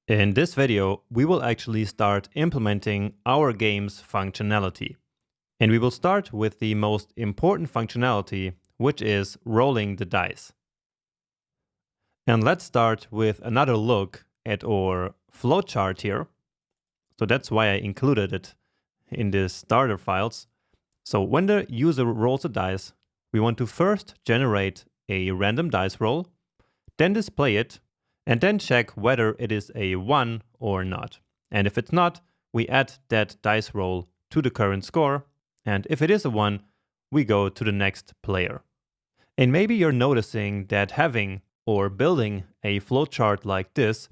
In this video, we will actually start implementing our game's functionality. And we will start with the most important functionality, which is rolling the dice. And let's start with another look at our flowchart here. So that's why I included it in the starter files. So when the user rolls a dice, we want to first generate a random dice roll, then display it, and then check whether it is a 1 or not. And if it's not, we add that dice roll to the current score, and if it is a 1, we go to the next player. And maybe you're noticing that having or building a flowchart like this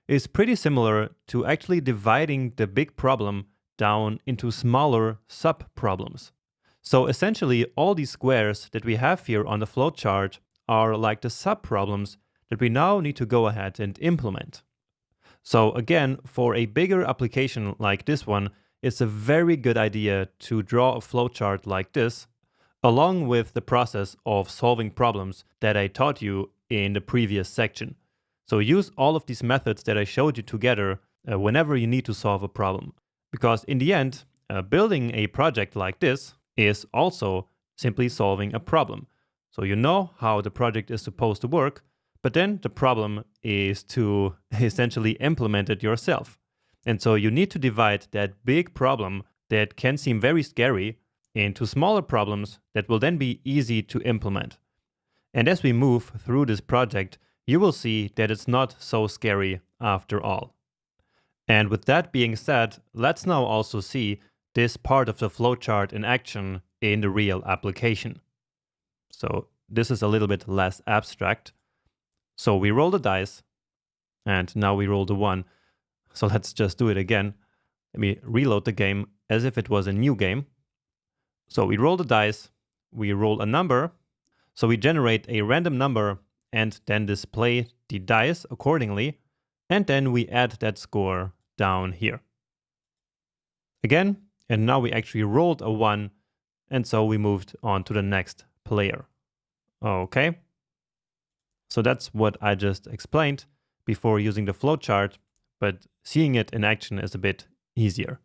is pretty similar to actually dividing the big problem down into smaller sub-problems. So essentially, all these squares that we have here on the flowchart are like the sub-problems that we now need to go ahead and implement. So again, for a bigger application like this one, it's a very good idea to draw a flowchart like this, along with the process of solving problems that I taught you in the previous section. So use all of these methods that I showed you together whenever you need to solve a problem. Because in the end, building a project like this is also simply solving a problem. So you know how the project is supposed to work, but then the problem is to essentially implement it yourself. And so you need to divide that big problem that can seem very scary into smaller problems that will then be easy to implement. And as we move through this project, you will see that it's not so scary after all. And with that being said, let's now also see this part of the flowchart in action in the real application. So this is a little bit less abstract. So we roll the dice, and now we roll the 1. So let's just do it again. Let me reload the game as if it was a new game. So we roll the dice, we roll a number, so we generate a random number and then display the dice accordingly, and then we add that score down here. Again, and now we actually rolled a 1, and so we moved on to the next player. Okay. So that's what I just explained before using the flowchart, but seeing it in action is a bit easier.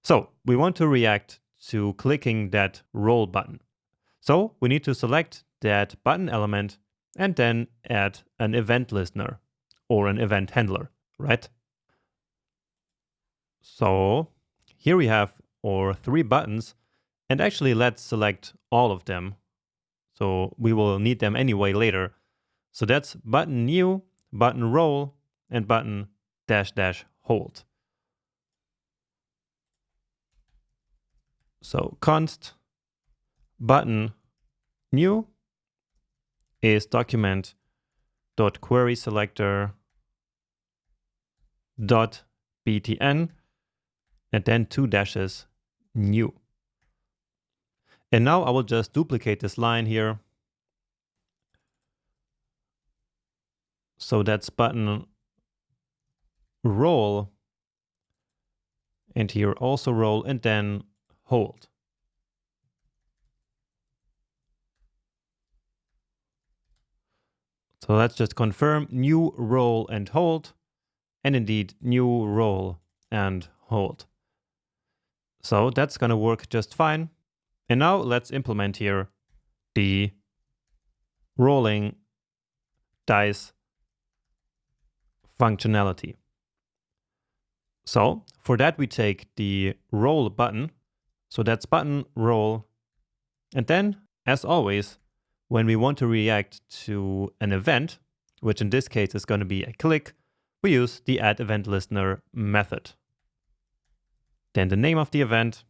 So we want to react to clicking that roll button. So we need to select that button element and then add an event listener or an event handler, right? So here we have our 3 buttons, and actually let's select all of them. So we will need them anyway later. So that's button new, button roll, and button -- hold. So const button new is document.querySelector.btn and then 2 dashes new. And now I will just duplicate this line here. So that's button roll, and here also roll, and then hold. So let's just confirm new roll and hold, and indeed new roll and hold. So that's going to work just fine. And now let's implement here the rolling dice functionality. So for that, we take the roll button. So that's button roll. And then, as always, when we want to react to an event, which in this case is going to be a click, we use the add event listener method. Then the name of the event,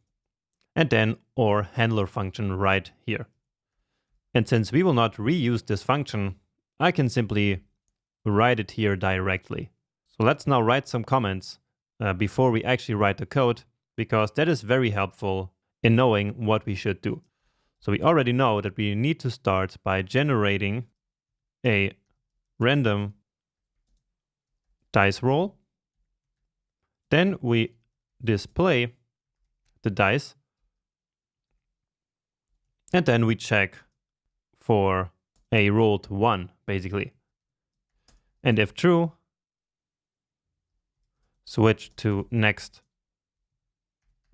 and then our handler function right here. And since we will not reuse this function, I can simply write it here directly. So let's now write some comments before we actually write the code, because that is very helpful in knowing what we should do. So we already know that we need to start by generating a random dice roll. Then we display the dice, and then we check for a rolled 1, basically. And if true, switch to next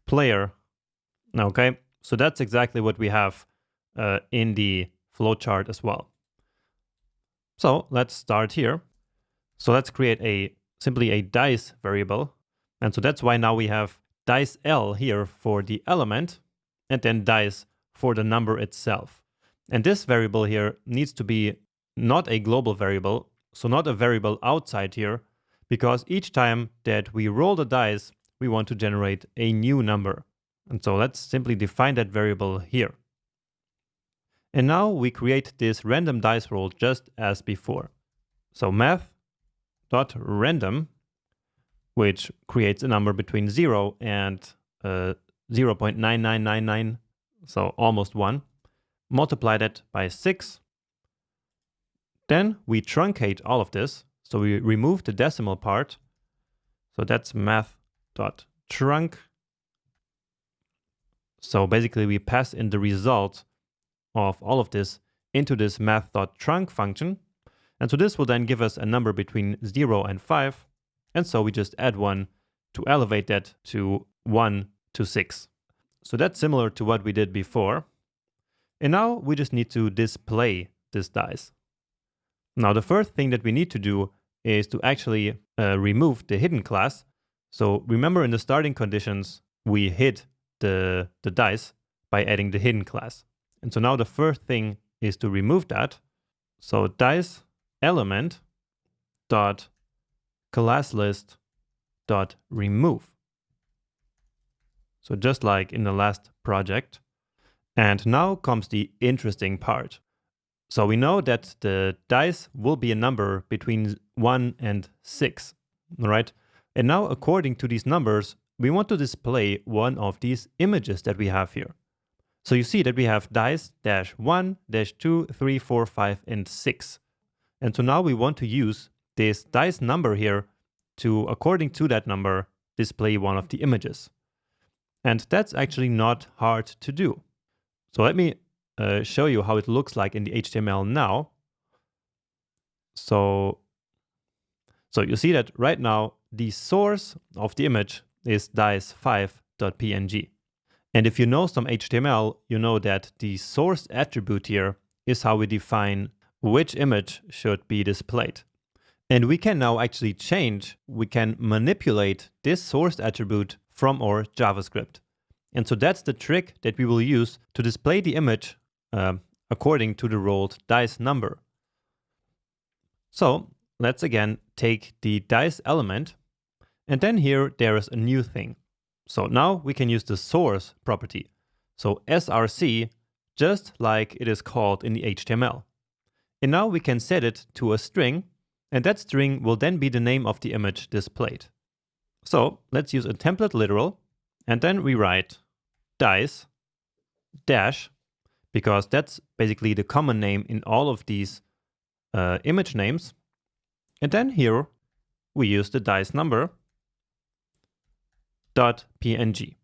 player. Okay, so that's exactly what we have in the flowchart as well. So let's start here. So let's create simply a dice variable. And so that's why now we have dice L here for the element, and then dice for the number itself. And this variable here needs to be not a global variable, so not a variable outside here, because each time that we roll the dice, we want to generate a new number. And so let's simply define that variable here. And now we create this random dice roll just as before. So math.random, which creates a number between 0 and 0.9999, so almost 1. Multiply that by 6. Then we truncate all of this. So we remove the decimal part. So that's math.trunc. So basically we pass in the result of all of this into this math.trunc function. And so this will then give us a number between 0 and 5. And so we just add 1 to elevate that to 1 to 6. So that's similar to what we did before. And now we just need to display this dice. Now the first thing that we need to do is to actually remove the hidden class. So remember in the starting conditions, we hid the dice by adding the hidden class. And so now the first thing is to remove that. So dice element dot class list dot remove. So just like in the last project. And now comes the interesting part. So we know that the dice will be a number between 1 and 6, right? And now according to these numbers, we want to display one of these images that we have here. So you see that we have dice -1, -2, 3, 4, 5, and 6. And so now we want to use this dice number here to, according to that number, display one of the images. And that's actually not hard to do. So let me show you how it looks like in the HTML now. So you see that right now, the source of the image is dice5.png. And if you know some HTML, you know that the source attribute here is how we define which image should be displayed. And we can now actually we can manipulate this source attribute from our JavaScript. And so that's the trick that we will use to display the image according to the rolled dice number. So let's again take the dice element, and then here there is a new thing. So now we can use the source property. So src, just like it is called in the HTML. And now we can set it to a string, and that string will then be the name of the image displayed. So let's use a template literal, and then we write dice dash, because that's basically the common name in all of these image names. And then here we use the dice number .png.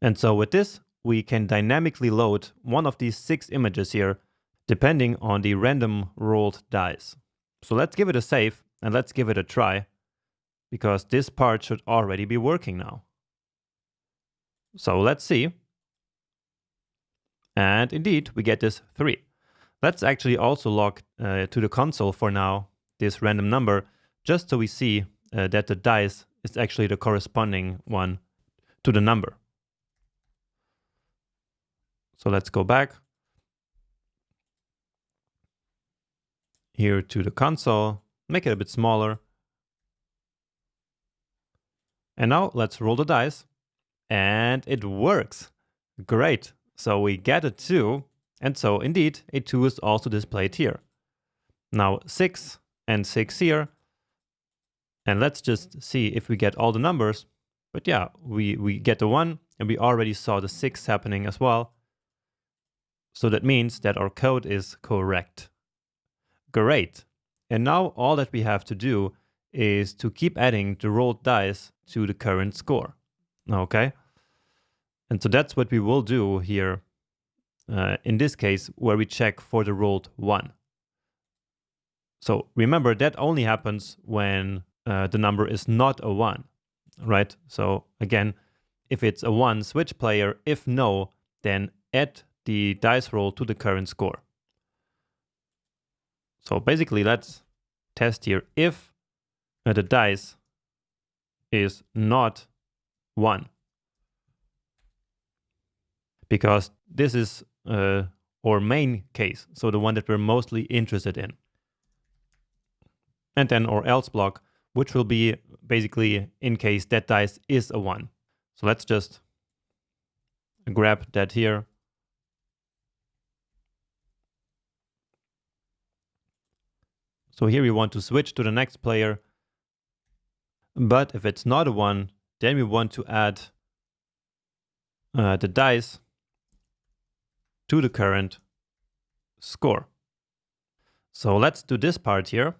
And so with this, we can dynamically load one of these 6 images here, depending on the random rolled dice. So let's give it a save and let's give it a try, because this part should already be working now. So let's see. And indeed, we get this 3. Let's actually also log to the console for now this random number, just so we see that the dice is actually the corresponding one to the number. So let's go back here to the console, make it a bit smaller. And now let's roll the dice, and it works. Great. So we get a 2, and so indeed a 2 is also displayed here. Now 6 and 6 here. And let's just see if we get all the numbers. But yeah, we get the 1, and we already saw the 6 happening as well. So that means that our code is correct. Great. And now all that we have to do is to keep adding the rolled dice to the current score. Okay? And so that's what we will do here in this case, where we check for the rolled 1. So remember, that only happens when the number is not a 1, right? So again, if it's a 1, switch player. If no, then add the dice roll to the current score. So basically, let's test here if the dice is not 1. Because this is our main case, so the one that we're mostly interested in. And then our else block, which will be basically in case that dice is a 1. So let's just grab that here. So here we want to switch to the next player. But if it's not a 1, then we want to add the dice to the current score. So let's do this part here.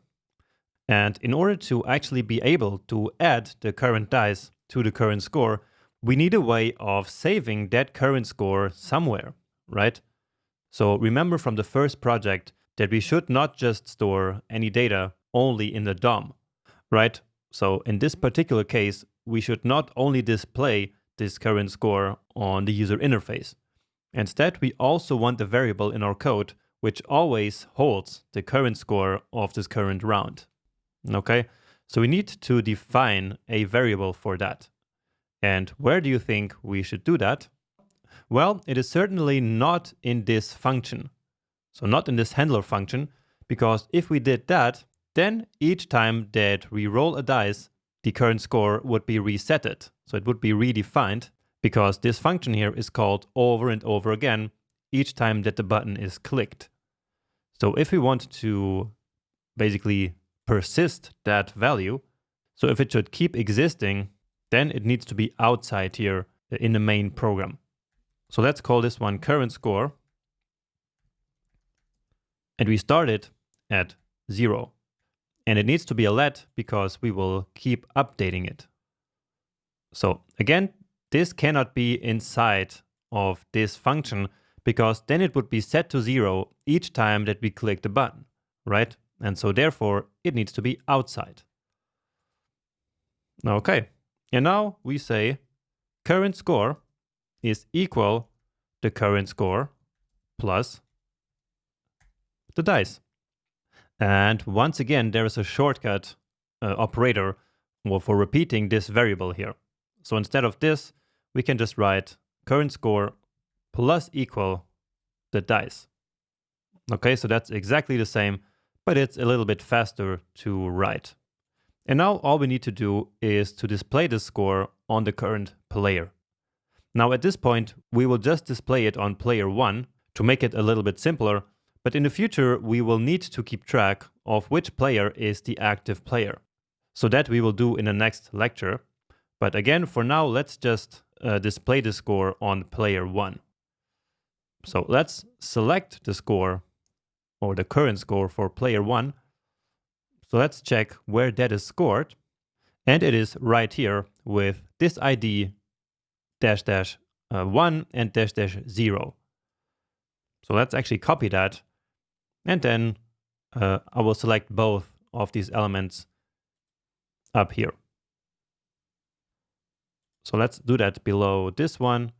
And in order to actually be able to add the current dice to the current score, we need a way of saving that current score somewhere, right? So remember from the first project that we should not just store any data only in the DOM, right? So in this particular case, we should not only display this current score on the user interface. Instead, we also want a variable in our code which always holds the current score of this current round. Okay, so we need to define a variable for that. And where do you think we should do that? Well, it is certainly not in this function. So not in this handler function, because if we did that, then each time that we roll a dice, the current score would be resetted. So it would be redefined, because this function here is called over and over again each time that the button is clicked. So if we want to basically persist that value, so if it should keep existing, then it needs to be outside here in the main program. So let's call this one current score. And we start it at 0. And it needs to be a let because we will keep updating it. So again, this cannot be inside of this function because then it would be set to 0 each time that we click the button, right? And so therefore it needs to be outside. Okay, and now we say current score is equal the current score plus the dice. And once again, there is a shortcut operator for repeating this variable here. So instead of this, we can just write current score plus equal the dice. Okay, so that's exactly the same, but it's a little bit faster to write. And now all we need to do is to display the score on the current player. Now at this point, we will just display it on player 1 to make it a little bit simpler, but in the future, we will need to keep track of which player is the active player. So that we will do in the next lecture. But again, for now, let's just display the score on player 1. So let's select the score or the current score for player 1. So let's check where that is scored. And it is right here with this ID --1 and --0. So let's actually copy that. And then I will select both of these elements up here. So let's do that below this one.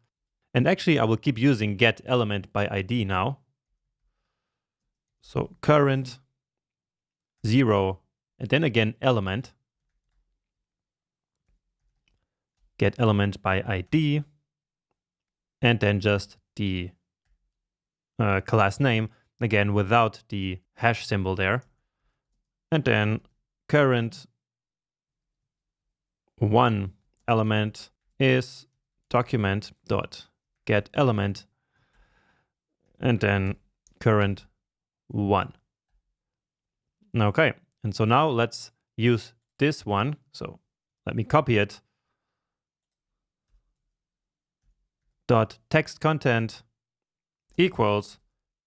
And actually, I will keep using get element by ID now. So current 0, and then again element. Get element by ID. And then just the class name, again without the hash symbol there. And then current 1 element is document.get element, and then current 1. Okay, and so now let's use this one. So let me copy it. Dot text content equals,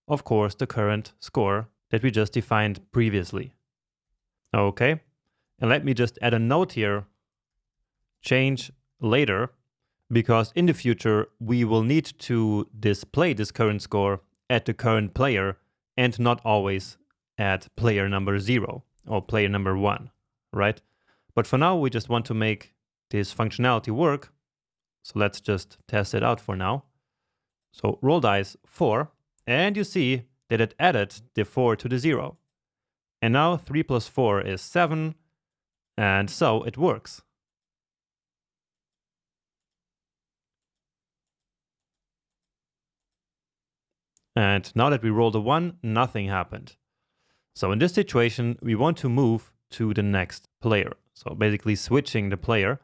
of course, the current score that we just defined previously. Okay, and let me just add a note here. Change later, because in the future we will need to display this current score at the current player and not always at player number 0 or player number 1, right? But for now, we just want to make this functionality work. So let's just test it out for now. So roll dice 4, and you see that it added the 4 to the 0. And now 3 plus 4 is 7, and so it works. And now that we rolled a 1, nothing happened. So in this situation, we want to move to the next player. So basically switching the player.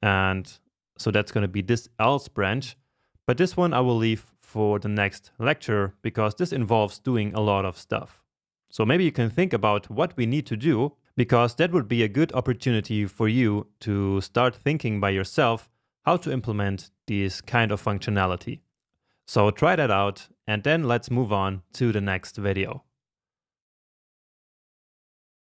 And so that's going to be this else branch. But this one I will leave for the next lecture because this involves doing a lot of stuff. So maybe you can think about what we need to do, because that would be a good opportunity for you to start thinking by yourself how to implement this kind of functionality. So try that out, and then let's move on to the next video.